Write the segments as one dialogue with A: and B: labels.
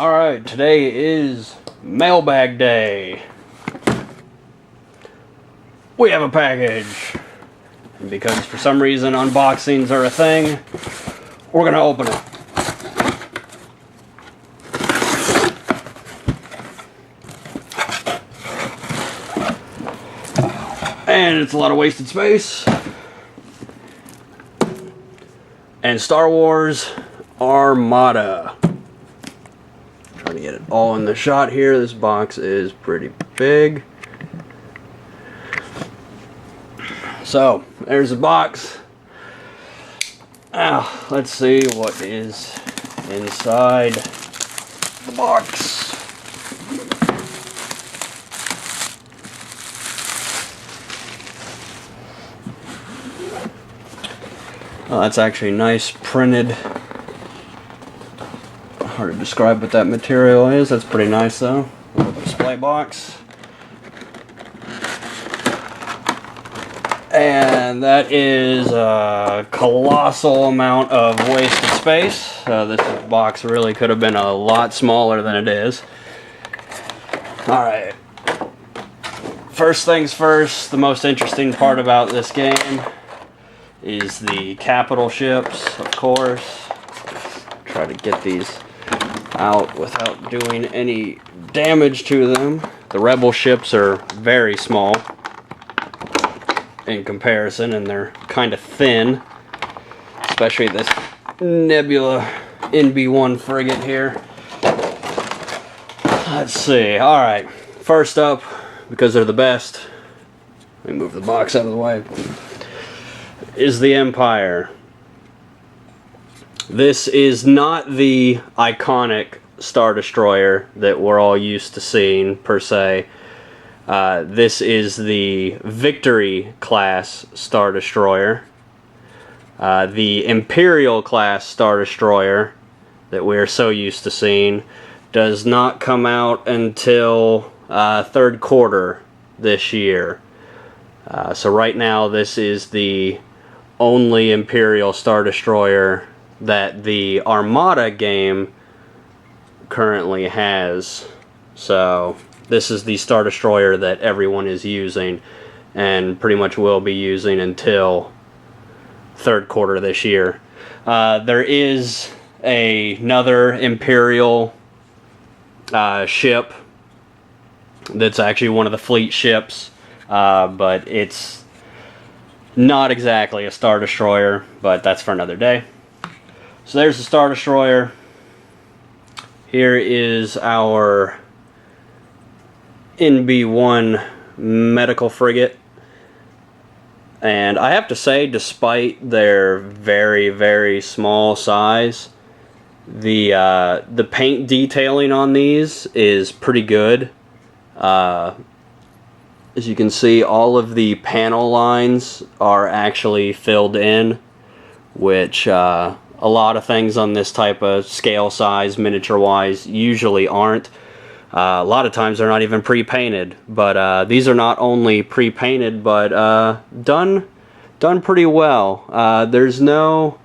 A: Alright, today is mailbag day. We have a package. And because for some reason unboxings are a thing, we're gonna open it. And it's a lot of wasted space. And Star Wars Armada. Trying to get it all in the shot here. This box is pretty big. So, there's the box. Now, let's see what is inside the box. Oh, that's actually nice printed. Hard to describe what that material is. That's pretty nice though. Little display box. And that is a colossal amount of wasted space. This box really could have been a lot smaller than it is. Alright. First things first, the most interesting part about this game is the capital ships, of course. Try to get these out without doing any damage to them. The rebel ships are very small in comparison, and they're kind of thin, especially this Nebula NB1 frigate here. Let's see. Alright, first up, because they're the best, let me move the box out of the way, is the Empire. This is not the iconic Star Destroyer that we're all used to seeing, per se. This is the Victory class Star Destroyer. The Imperial class Star Destroyer that we're so used to seeing does not come out until third quarter this year. So right now this is the only Imperial Star Destroyer that the Armada game currently has. So this is the Star Destroyer that everyone is using and pretty much will be using until third quarter this year. There is another Imperial ship that's actually one of the fleet ships, but it's not exactly a Star Destroyer, but that's for another day. So there's the Star Destroyer. Here is our NB1 medical frigate. And I have to say, despite their very, very small size, the paint detailing on these is pretty good. As you can see, all of the panel lines are actually filled in, which a lot of things on this type of scale size, miniature wise, usually aren't. A lot of times they're not even pre-painted, but these are not only pre-painted, but done pretty well. There's no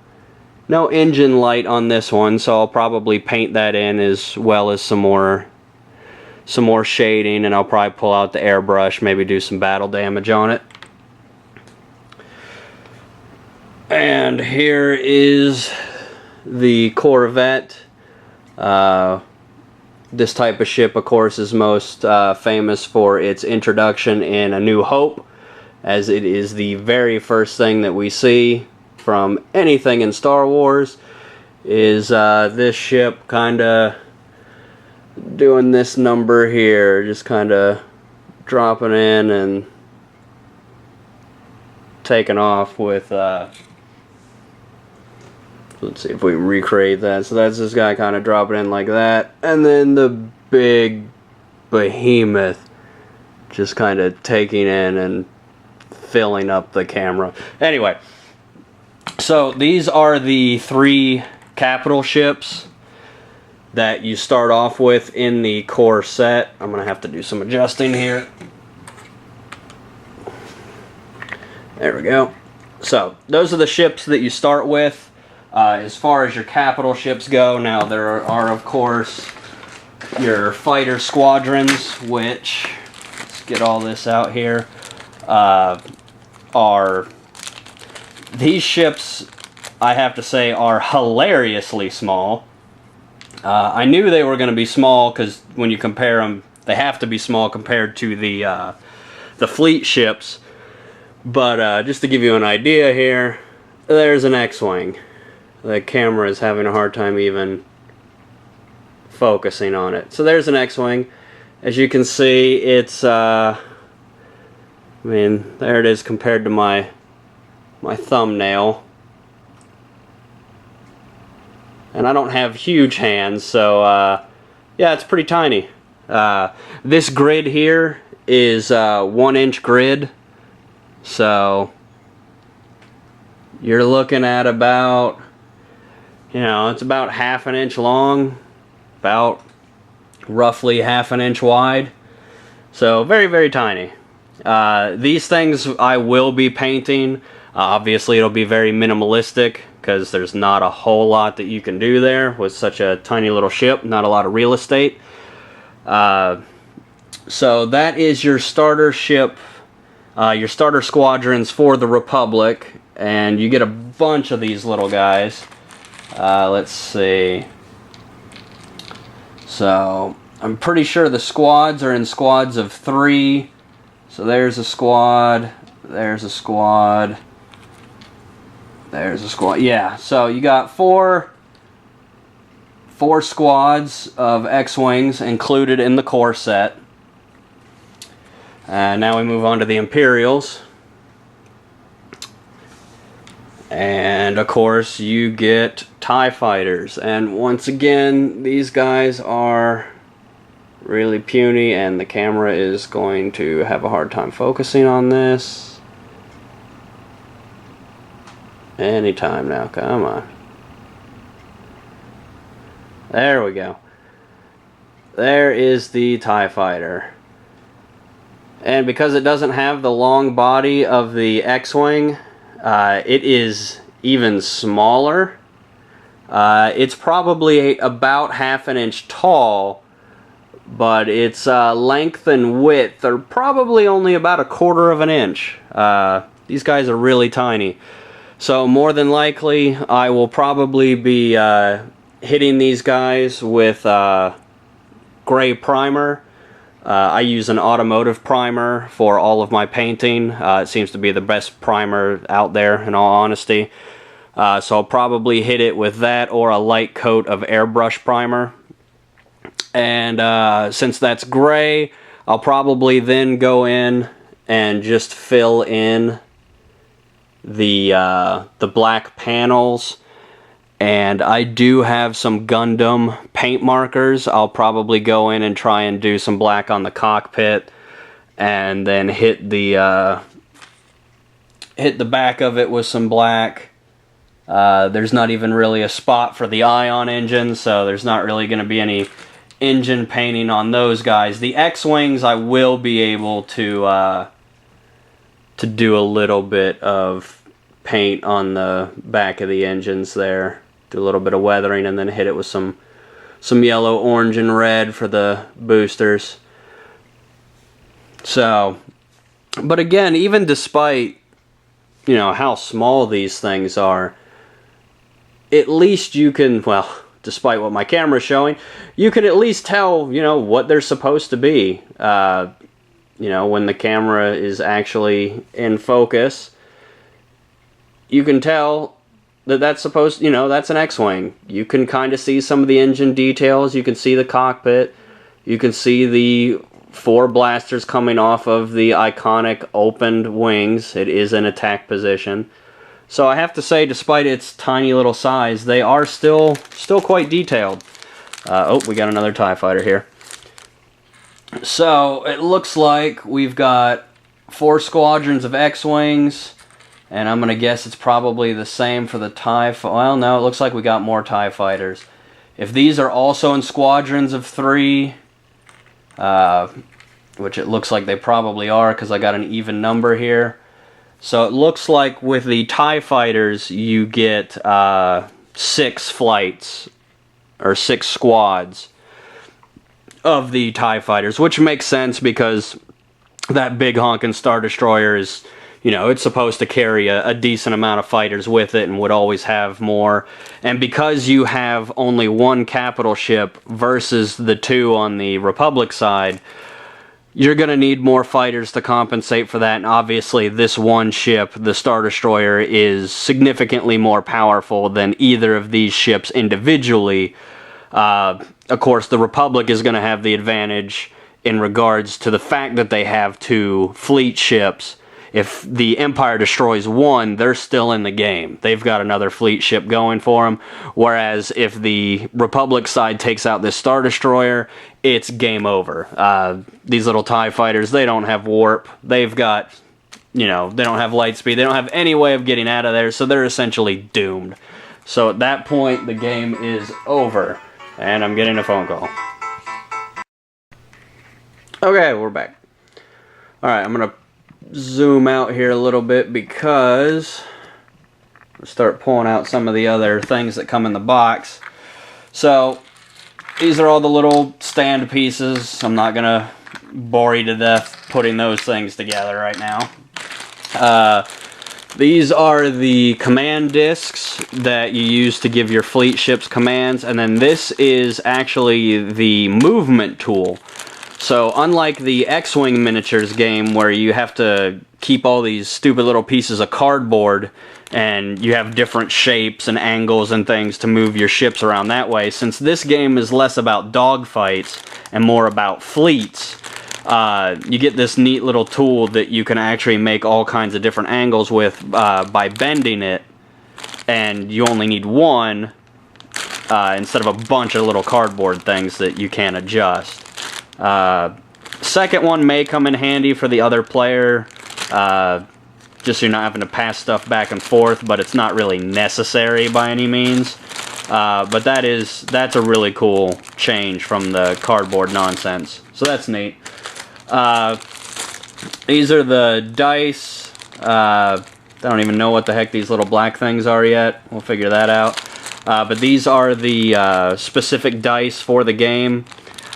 A: engine light on this one, so I'll probably paint that in, as well as some more shading, and I'll probably pull out the airbrush, maybe do some battle damage on it. And here is the Corvette. This type of ship, of course, is most famous for its introduction in A New Hope, as it is the very first thing that we see from anything in Star Wars, is this ship kind of doing this number here, just kind of dropping in and taking off with, let's see if we recreate that. So that's this guy kind of dropping in like that, and then the big behemoth just kind of taking in and filling up the camera. Anyway, so these are the three capital ships that you start off with in the core set. I'm going to have to do some adjusting here. There we go. So those are the ships that you start with. As far as your capital ships go, now there are of course your fighter squadrons, which, let's get all this out here, are, these ships, I have to say, are hilariously small. I knew they were going to be small because when you compare them, they have to be small compared to the fleet ships. But just to give you an idea here, there's an X-Wing. The camera is having a hard time even focusing on it. So there's an X-Wing. As you can see, it's, I mean, there it is compared to my thumbnail. And I don't have huge hands, so yeah, it's pretty tiny. This grid here is 1-inch grid, so you're looking at about, you know, it's about ½ an inch long, about roughly ½ an inch wide, so very, very tiny. These things I will be painting. Obviously it'll be very minimalistic because there's not a whole lot that you can do there with such a tiny little ship, not a lot of real estate. So that is your starter ship, your starter squadrons for the Republic, and you get a bunch of these little guys. Let's see. So I'm pretty sure the squads are in squads of 3. So there's a squad, there's a squad, there's a squad. Yeah, so you got four squads of X-Wings included in the core set. Now we move on to the Imperials. And of course you get TIE Fighters. And once again, these guys are really puny and the camera is going to have a hard time focusing on this. Anytime now, come on. There we go. There is the TIE Fighter. And because it doesn't have the long body of the X-Wing, it is even smaller. It's probably about ½ an inch tall, but its length and width are probably only about 1/4 of an inch. These guys are really tiny. So more than likely, I will probably be hitting these guys with gray primer. I use an automotive primer for all of my painting. It seems to be the best primer out there, in all honesty. So I'll probably hit it with that or a light coat of airbrush primer. And since that's gray, I'll probably then go in and just fill in the black panels. And I do have some Gundam paint markers. I'll probably go in and try and do some black on the cockpit, and then hit the back of it with some black. There's not even really a spot for the ion engine, so there's not really going to be any engine painting on those guys. The X-Wings I will be able to do a little bit of paint on the back of the engines there. Do a little bit of weathering and then hit it with some yellow, orange, and red for the boosters. So, but again, even despite, you know, how small these things are, at least you can, well, despite what my camera's showing, you can at least tell, you know, what they're supposed to be. You know, when the camera is actually in focus, you can tell that that's supposed, you know, that's an X-Wing. You can kind of see some of the engine details. You can see the cockpit. You can see the 4 blasters coming off of the iconic opened wings. It is in attack position. So I have to say, despite its tiny little size, they are still quite detailed. Oh, we got another TIE Fighter here. So it looks like we've got 4 squadrons of X-Wings. And I'm going to guess it's probably the same for the TIE... Well, no, it looks like we got more TIE Fighters. If these are also in squadrons of 3, which it looks like they probably are because I got an even number here. So it looks like with the TIE Fighters you get 6 flights, or 6 squads. of the TIE fighters, which makes sense because that big honking Star Destroyer is, you know, it's supposed to carry a decent amount of fighters with it and would always have more. And because you have only one capital ship versus the two on the Republic side, you're going to need more fighters to compensate for that, and obviously this one ship, the Star Destroyer, is significantly more powerful than either of these ships individually. Of course, the Republic is going to have the advantage in regards to the fact that they have two fleet ships. If the Empire destroys one, they're still in the game. They've got another fleet ship going for them. Whereas if the Republic side takes out this Star Destroyer, it's game over. These little TIE fighters, they don't have warp. They've got, you know, they don't have light speed. They don't have any way of getting out of there, so they're essentially doomed. So at that point, the game is over. And I'm getting a phone call. Okay, we're back. Alright, I'm going to zoom out here a little bit because I'll start pulling out some of the other things that come in the box. So these are all the little stand pieces. I'm not gonna bore you to death putting those things together right now. These are the command discs that you use to give your fleet ships commands, and then this is actually the movement tool. So unlike the X-Wing miniatures game where you have to keep all these stupid little pieces of cardboard and you have different shapes and angles and things to move your ships around that way, since this game is less about dogfights and more about fleets, you get this neat little tool that you can actually make all kinds of different angles with by bending it, and you only need one instead of a bunch of little cardboard things that you can adjust. Second one may come in handy for the other player, just so you're not having to pass stuff back and forth, but it's not really necessary by any means. But that's a really cool change from the cardboard nonsense. So that's neat. These are the dice. I don't even know what the heck these little black things are yet. We'll figure that out. But these are the specific dice for the game.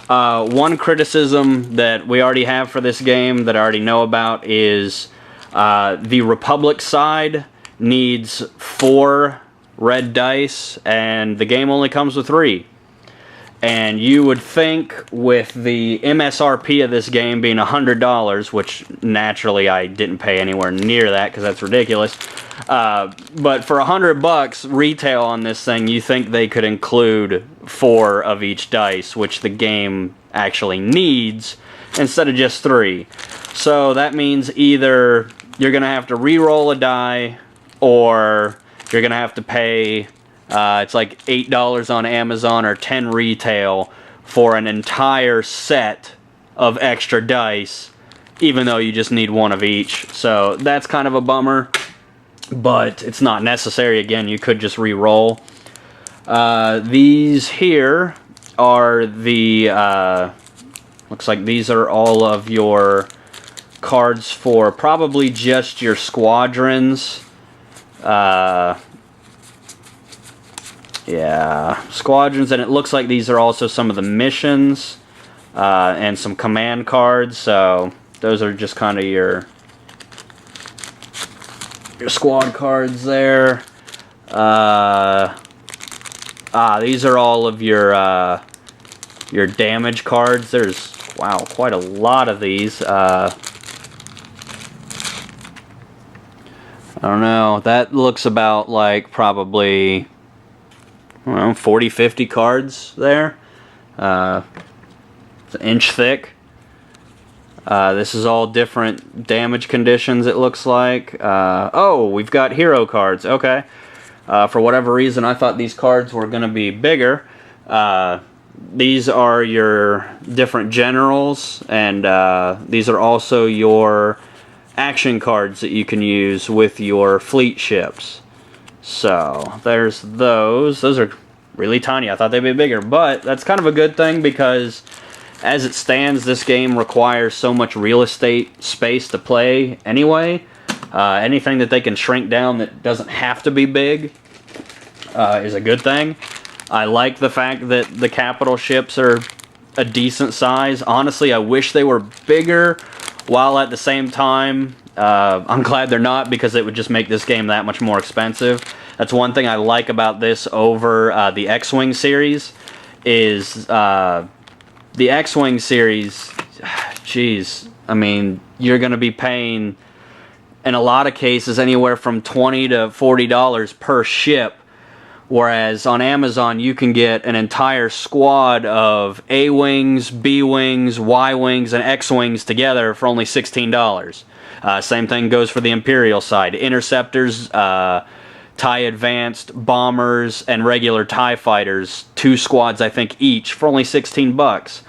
A: One criticism that we already have for this game that I already know about is the Republic side needs 4 red dice, and the game only comes with 3. And you would think with the MSRP of this game being $100, which naturally I didn't pay anywhere near that because that's ridiculous, but for $100 retail on this thing, you think they could include 4 of each dice, which the game actually needs, instead of just 3. So that means either you're going to have to re-roll a die, or you're going to have to pay, it's like $8 on Amazon or $10 retail for an entire set of extra dice, even though you just need 1 of each. So that's kind of a bummer, but it's not necessary. Again, you could just re-roll. These here are the, looks like these are all of your cards for probably just your squadrons. Yeah, squadrons, and it looks like these are also some of the missions and some command cards. So those are just kind of your squad cards there. These are all of your damage cards. There's, wow, quite a lot of these. I don't know. That looks about like probably, I don't know, 40, 50 cards there. It's an inch thick. This is all different damage conditions, it looks like. Oh, we've got hero cards. Okay. For whatever reason, I thought these cards were going to be bigger. These are your different generals, and these are also your action cards that you can use with your fleet ships. So there's those. Those are really tiny. I thought they'd be bigger, but that's kind of a good thing because as it stands, this game requires so much real estate space to play anyway. Anything that they can shrink down that doesn't have to be big is a good thing. I like the fact that the capital ships are a decent size. Honestly, I wish they were bigger, while at the same time, I'm glad they're not, because it would just make this game that much more expensive. That's one thing I like about this over the X-Wing series, is the X-Wing series, geez, I mean, you're going to be paying, in a lot of cases, anywhere from $20 to $40 per ship, whereas on Amazon you can get an entire squad of A-Wings, B-Wings, Y-Wings, and X-Wings together for only $16. Same thing goes for the Imperial side. Interceptors, TIE Advanced, Bombers, and regular TIE Fighters, 2 squads I think each, for only 16 bucks.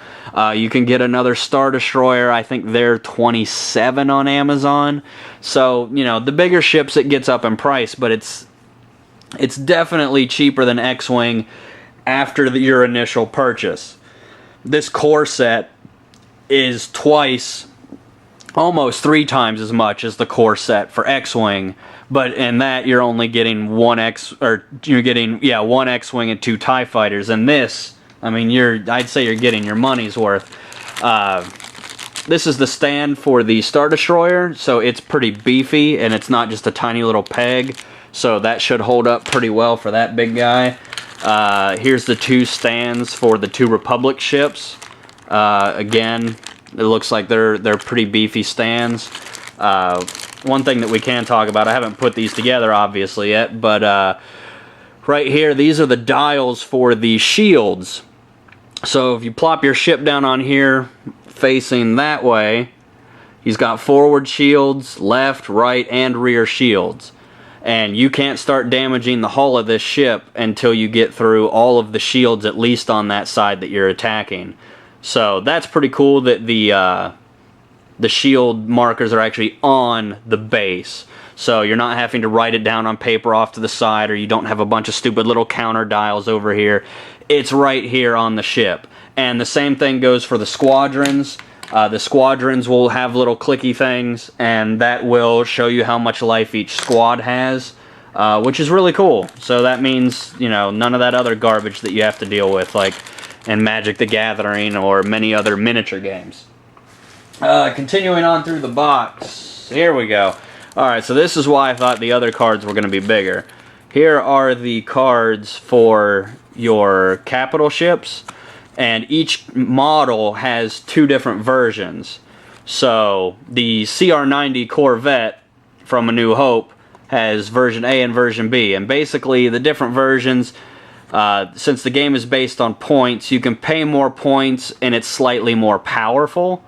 A: You can get another Star Destroyer, I think they're 27 on Amazon. So, you know, the bigger ships it gets up in price, but it's definitely cheaper than X-Wing after your initial purchase. This core set is twice, almost 3 times as much as the core set for X-Wing, but in that you're only getting one one X-Wing and 2 TIE Fighters. And this, I mean, I'd say you're getting your money's worth. This is the stand for the Star Destroyer, so it's pretty beefy, and it's not just a tiny little peg, so that should hold up pretty well for that big guy. Here's the 2 stands for the 2 Republic ships. Again, it looks like they're pretty beefy stands. One thing that we can talk about, I haven't put these together obviously yet, but right here, these are the dials for the shields. So if you plop your ship down on here, facing that way, he's got forward shields, left, right, and rear shields. And you can't start damaging the hull of this ship until you get through all of the shields, at least on that side that you're attacking. So that's pretty cool that the shield markers are actually on the base. So you're not having to write it down on paper off to the side, or you don't have a bunch of stupid little counter dials over here. It's right here on the ship. And the same thing goes for the squadrons. The squadrons will have little clicky things, and that will show you how much life each squad has, which is really cool. So that means, you know, none of that other garbage that you have to deal with, like in Magic the Gathering or many other miniature games. Continuing on through the box, here we go. Alright, so this is why I thought the other cards were going to be bigger. Here are the cards for your capital ships, and each model has 2 different versions. So the CR-90 Corvette from A New Hope has version A and version B, and basically the different versions, since the game is based on points, you can pay more points and it's slightly more powerful.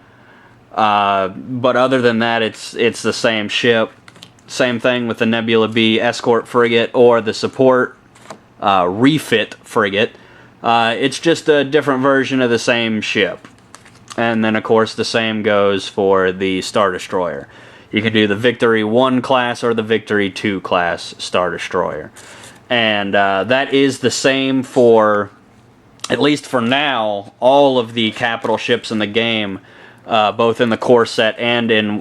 A: But other than that, it's the same ship. Same thing with the Nebula B escort frigate or the support refit frigate. It's just a different version of the same ship. And then of course the same goes for the Star Destroyer. You can do the Victory 1 class or the Victory 2 class Star Destroyer. And that is the same for, at least for now, all of the capital ships in the game. Both in the core set and in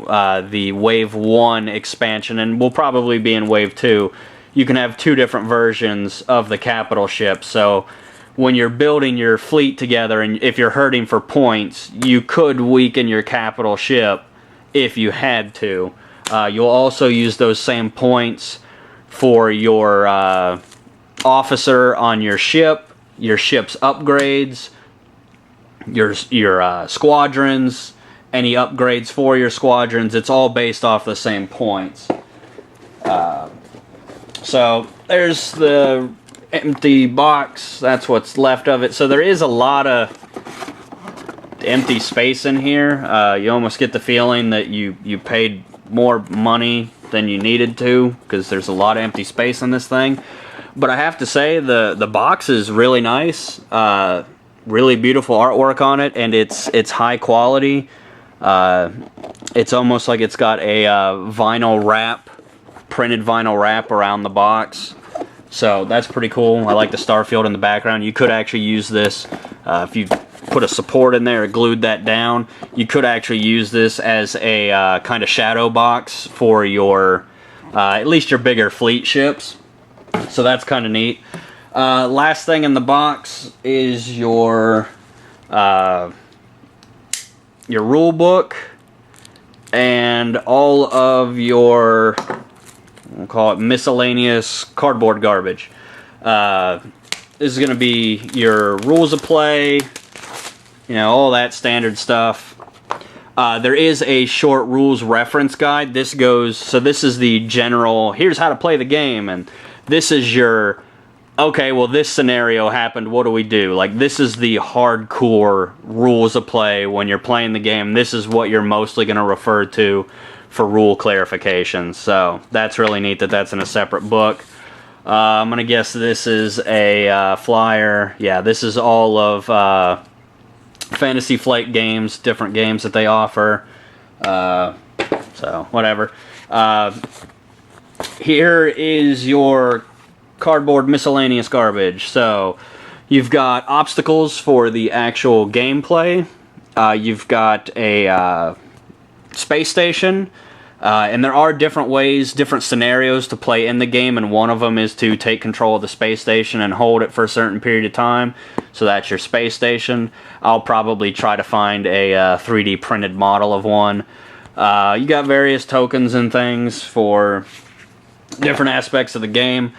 A: the Wave 1 expansion, and will probably be in Wave 2. You can have 2 different versions of the capital ship, so when you're building your fleet together, and if you're hurting for points, you could weaken your capital ship if you had to. You'll also use those same points for your officer on your ship's upgrades, your squadrons, any upgrades for your squadrons. It's all based off the same points. So there's the empty box. That's what's left of it. So there is a lot of empty space in here. You almost get the feeling that you paid more money than you needed to, because there's a lot of empty space in this thing. But I have to say, the box is really nice. Really beautiful artwork on it, and it's high quality. It's almost like it's got a vinyl wrap, printed vinyl wrap around the box. So that's pretty cool. I like the starfield in the background. You could actually use this if you put a support in there or glued that down. You could actually use this as a kind of shadow box for your at least your bigger fleet ships. So that's kind of neat. Last thing in the box is your your rule book, and all of your, we'll call it miscellaneous cardboard garbage. This is going to be your rules of play, you know, all that standard stuff. There is a short rules reference guide. This goes, so this is the general, here's how to play the game, and this is your, okay, well this scenario happened, what do we do? Like, this is the hardcore rules of play when you're playing the game. This is what you're mostly going to refer to for rule clarifications. So that's really neat that that's in a separate book. I'm going to guess this is a flyer. Yeah, this is all of Fantasy Flight games, different games that they offer. So, whatever. Here is your cardboard miscellaneous garbage. So, you've got obstacles for the actual gameplay. You've got a space station. And there are different ways, different scenarios to play in the game, and one of them is to take control of the space station and hold it for a certain period of time. So that's your space station. I'll probably try to find a 3D printed model of one. You got various tokens and things for different aspects of the game.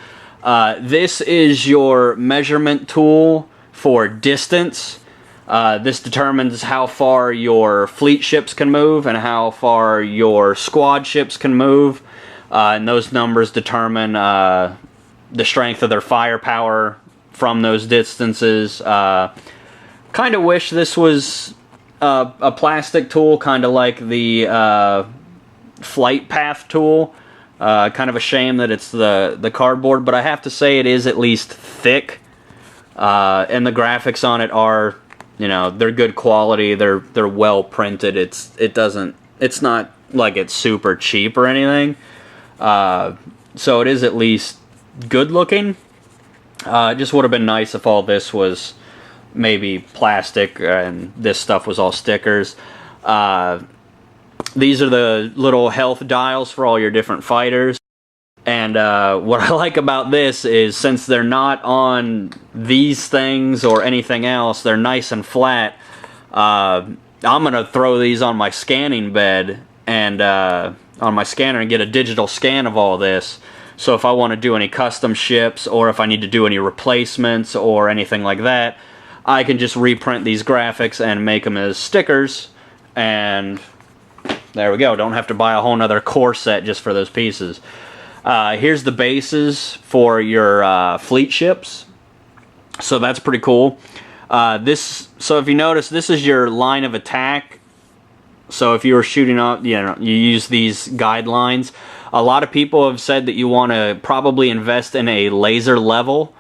A: This is your measurement tool for distance. This determines how far your fleet ships can move and how far your squad ships can move. And those numbers determine the strength of their firepower from those distances. Kind of wish this was a plastic tool, kind of like the flight path tool. Kind of a shame that it's the cardboard, but I have to say it is at least thick. And the graphics on it are, you know, they're good quality. They're well printed. It's not like it's super cheap or anything. So it is at least good looking. It just would have been nice if all this was maybe plastic and this stuff was all stickers. These are the little health dials for all your different fighters. And what I like about this is, since they're not on these things or anything else, they're nice and flat. I'm going to throw these on my scanning bed and on my scanner and get a digital scan of all this. So if I want to do any custom ships, or if I need to do any replacements or anything like that, I can just reprint these graphics and make them as stickers. And there we go. Don't have to buy a whole nother core set just for those pieces. Here's the bases for your fleet ships, so that's pretty cool. So if you notice, this is your line of attack. So if you were shooting up, you know, you use these guidelines. A lot of people have said that you want to probably invest in a laser level,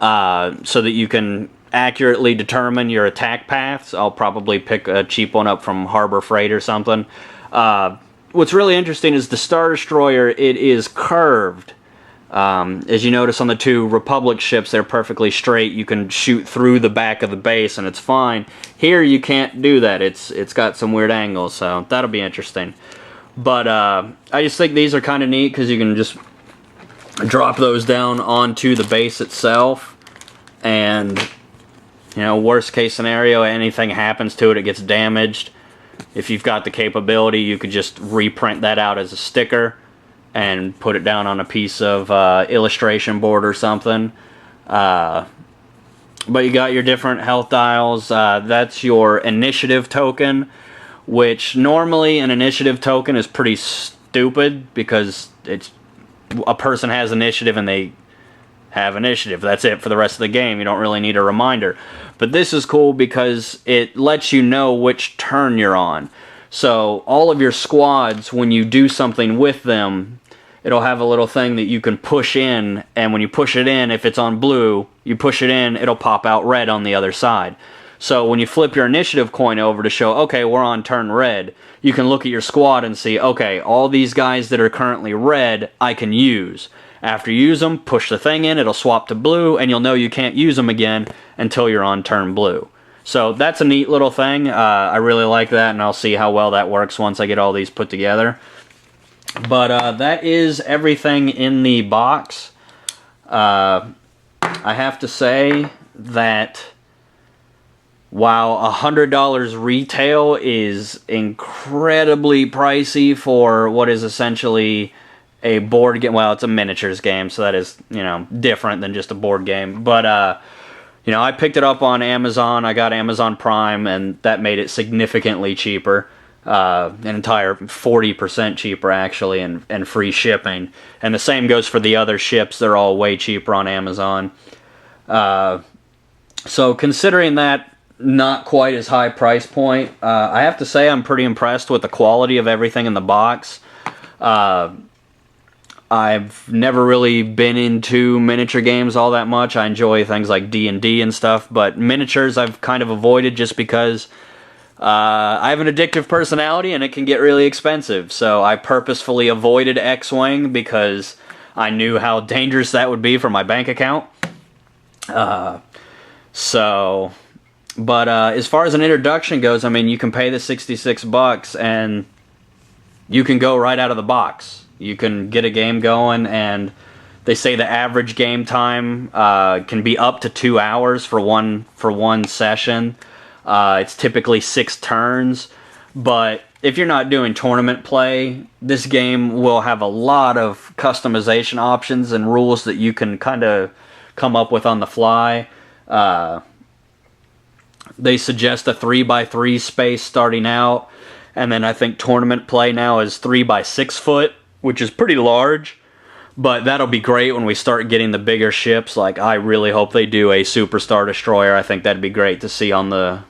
A: so that you can accurately determine your attack paths. I'll probably pick a cheap one up from Harbor Freight or something. What's really interesting is the Star Destroyer, it is curved. As you notice on the two Republic ships, they're perfectly straight. You can shoot through the back of the base and it's fine. Here you can't do that. It's got some weird angles, so that'll be interesting. But I just think these are kind of neat because you can just drop those down onto the base itself, and, you know, worst case scenario, anything happens to it, it gets damaged. If you've got the capability, you could just reprint that out as a sticker and put it down on a piece of illustration board or something. But you got your different health dials. That's your initiative token, which normally an initiative token is pretty stupid because it's a person has initiative and they have initiative. That's it for the rest of the game. You don't really need a reminder. But this is cool because it lets you know which turn you're on. So all of your squads, when you do something with them, it'll have a little thing that you can push in, and when you push it in, if it's on blue, you push it in, it'll pop out red on the other side. So when you flip your initiative coin over to show, okay, we're on turn red, you can look at your squad and see, okay, all these guys that are currently red, I can use. After you use them, push the thing in, it'll swap to blue, and you'll know you can't use them again until you're on turn blue. So that's a neat little thing. I really like that, and I'll see how well that works once I get all these put together. But that is everything in the box. I have to say that while $100 retail is incredibly pricey for what is essentially a board game. Well, it's a miniatures game, so that is, different than just a board game. But, I picked it up on Amazon. I got Amazon Prime, and that made it significantly cheaper. An entire 40% cheaper, actually, and free shipping. And the same goes for the other ships. They're all way cheaper on Amazon. So considering that not quite as high price point, I have to say I'm pretty impressed with the quality of everything in the box. I've never really been into miniature games all that much. I enjoy things like D&D and stuff, but miniatures I've kind of avoided just because I have an addictive personality and it can get really expensive. So I purposefully avoided X-Wing because I knew how dangerous that would be for my bank account. But as far as an introduction goes, I mean, you can pay the $66 and you can go right out of the box. You can get a game going, and they say the average game time can be up to 2 hours for one session. It's typically 6 turns, but if you're not doing tournament play, this game will have a lot of customization options and rules that you can kind of come up with on the fly. They suggest a 3x3 space starting out, and then I think tournament play now is 3x6 foot, which is pretty large, but that'll be great when we start getting the bigger ships. Like, I really hope they do a Super Star Destroyer. I think that'd be great to see on the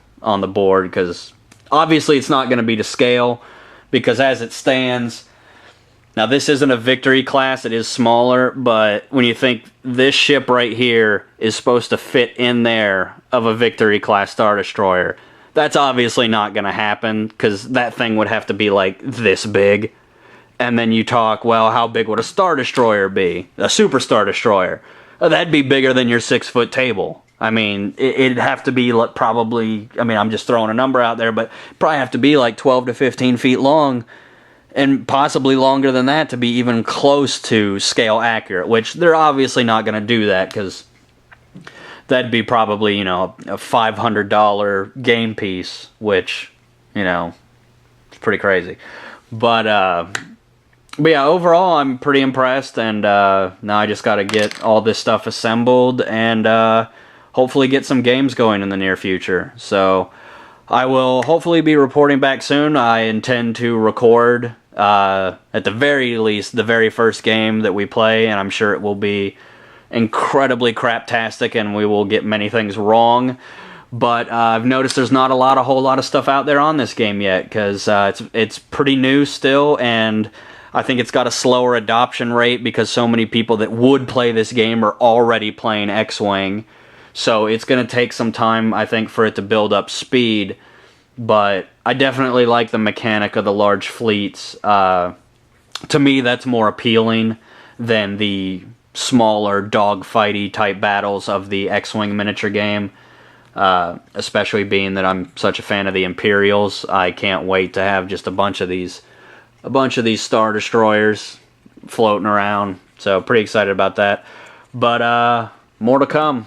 A: board, because obviously it's not going to be to scale, because as it stands, now this isn't a Victory class, it is smaller, but when you think this ship right here is supposed to fit in there of a Victory class Star Destroyer, that's obviously not going to happen, because that thing would have to be like this big. And then you talk, well, how big would a Star Destroyer be? A Super Star Destroyer. That'd be bigger than your 6-foot table. I mean, it'd have to be probably, I mean, I'm just throwing a number out there, but it'd probably have to be like 12 to 15 feet long, and possibly longer than that to be even close to scale accurate, which they're obviously not going to do that, because that'd be probably, a $500 game piece, which, it's pretty crazy. But yeah, overall, I'm pretty impressed, and now I just got to get all this stuff assembled and hopefully get some games going in the near future. So I will hopefully be reporting back soon. I intend to record, at the very least, the very first game that we play, and I'm sure it will be incredibly craptastic, and we will get many things wrong. But I've noticed there's not a whole lot of stuff out there on this game yet, because it's pretty new still, and I think it's got a slower adoption rate because so many people that would play this game are already playing X-Wing. So it's going to take some time, I think, for it to build up speed. But I definitely like the mechanic of the large fleets. To me, that's more appealing than the smaller dogfighty type battles of the X-Wing miniature game. Especially being that I'm such a fan of the Imperials. I can't wait to have just a bunch of these Star Destroyers floating around. So pretty excited about that. But more to come.